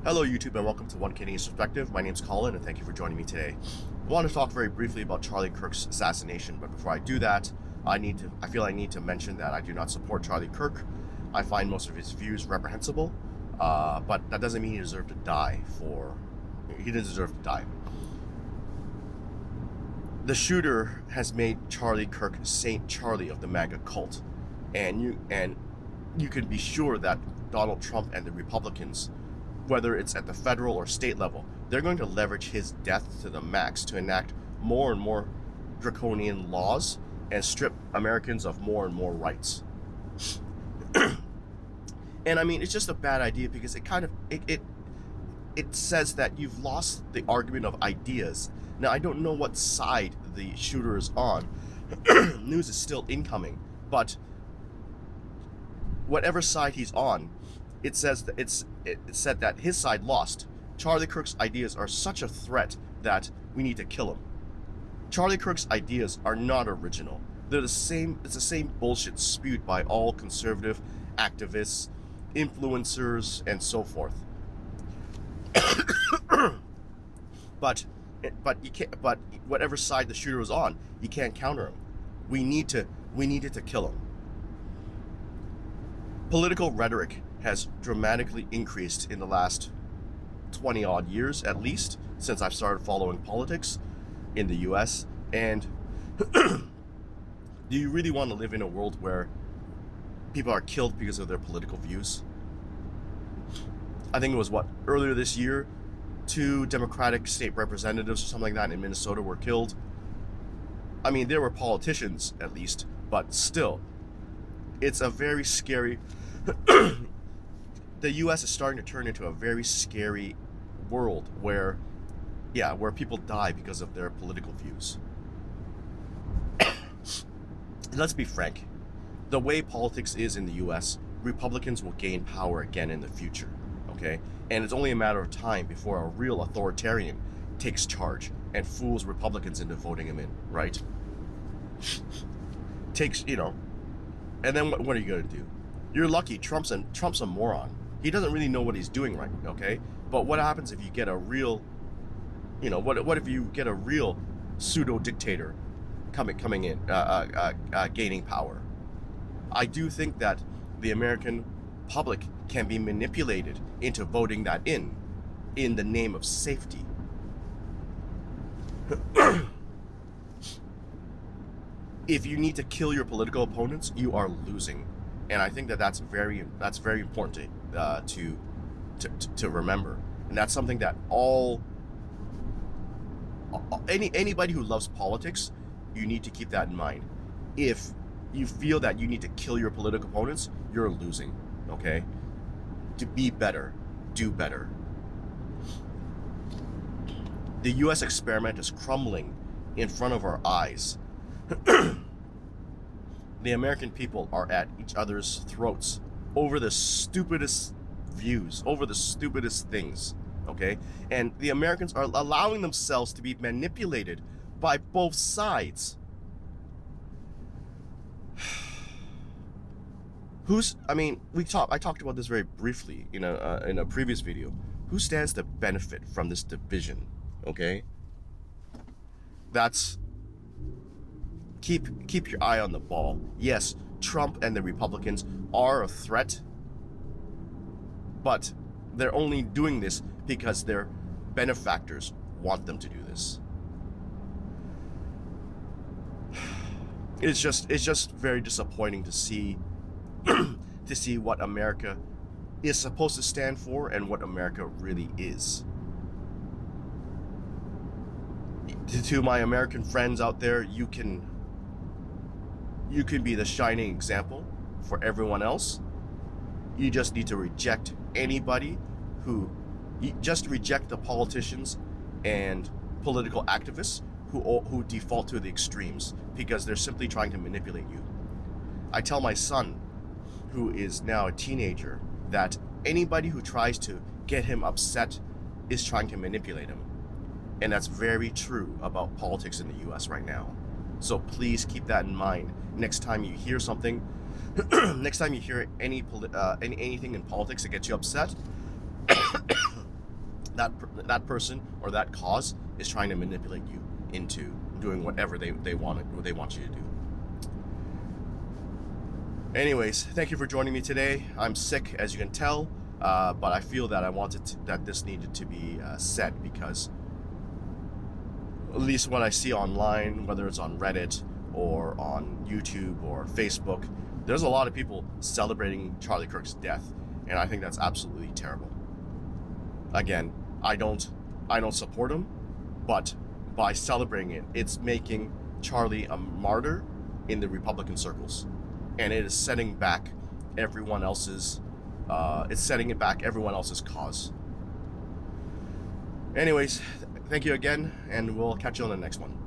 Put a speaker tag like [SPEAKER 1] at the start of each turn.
[SPEAKER 1] Hello YouTube and welcome to One Canadian Perspective. My name's Colin and thank you for joining me today. I want to talk very briefly about Charlie Kirk's assassination, but before I do that, I feel I need to mention that I do not support Charlie Kirk. I find most of his views reprehensible, but that doesn't mean he deserved to die he didn't deserve to die. The shooter has made Charlie Kirk Saint Charlie of the MAGA cult, and you can be sure that Donald Trump and the Republicans, whether it's at the federal or state level, they're going to leverage his death to the max to enact more and more draconian laws and strip Americans of more and more rights. And I mean, it's just a bad idea because it says that you've lost the argument of ideas. Now, I don't know what side the shooter is on. News is still incoming, but whatever side he's on, it says that it said that his side lost. Charlie Kirk's ideas are such a threat that we need to kill him. Charlie Kirk's ideas are not original. They're the same. It's the same bullshit spewed by all conservative activists, influencers, and so forth. But you can't. But whatever side the shooter was on, you can't counter him. We needed to kill him. Political rhetoric has dramatically increased in the last 20 odd years, at least, since I've started following politics in the US. And do you really want to live in a world where people are killed because of their political views? I think it was earlier this year, 2 Democratic state representatives or something like that in Minnesota were killed. I mean, they were politicians at least, but still, it's a very scary the US is starting to turn into a very scary world where people die because of their political views. Let's be frank. The way politics is in the US, Republicans will gain power again in the future, okay? And it's only a matter of time before a real authoritarian takes charge and fools Republicans into voting him in, right? And then what are you going to do? You're lucky Trump's a moron. He doesn't really know what he's doing right, okay? But what happens if you get a real, what if you get a real pseudo-dictator coming in, gaining power? I do think that the American public can be manipulated into voting that in the name of safety. If you need to kill your political opponents, you are losing. And I think that's very important to remember, and that's something that anybody who loves politics, you need to keep that in mind. If you feel that you need to kill your political opponents, you're losing. Okay, to be better, do better. The U.S. experiment is crumbling in front of our eyes. The American people are at each other's throats over the stupidest views, over the stupidest things, okay? And the Americans are allowing themselves to be manipulated by both sides. I talked about this very briefly in a previous video. Who stands to benefit from this division, okay? Keep your eye on the ball. Yes, Trump and the Republicans are a threat, but they're only doing this because their benefactors want them to do this. It's just very disappointing to see what America is supposed to stand for and what America really is. To my American friends out there, you can be the shining example for everyone else. You just need to reject anybody reject the politicians and political activists who default to the extremes because they're simply trying to manipulate you. I tell my son, who is now a teenager, that anybody who tries to get him upset is trying to manipulate him. And that's very true about politics in the US right now. So please keep that in mind next time you hear something. Next time you hear anything in politics that gets you upset, that person or that cause is trying to manipulate you into doing whatever they want you to do. Anyways, thank you for joining me today. I'm sick, as you can tell, but I feel that that this needed to be said, because at least what I see online, whether it's on Reddit or on YouTube or Facebook, there's a lot of people celebrating Charlie Kirk's death, and I think that's absolutely terrible. Again, I don't support him, but by celebrating it, it's making Charlie a martyr in the Republican circles, and it is setting back everyone else's cause. Anyways, thank you again, and we'll catch you on the next one.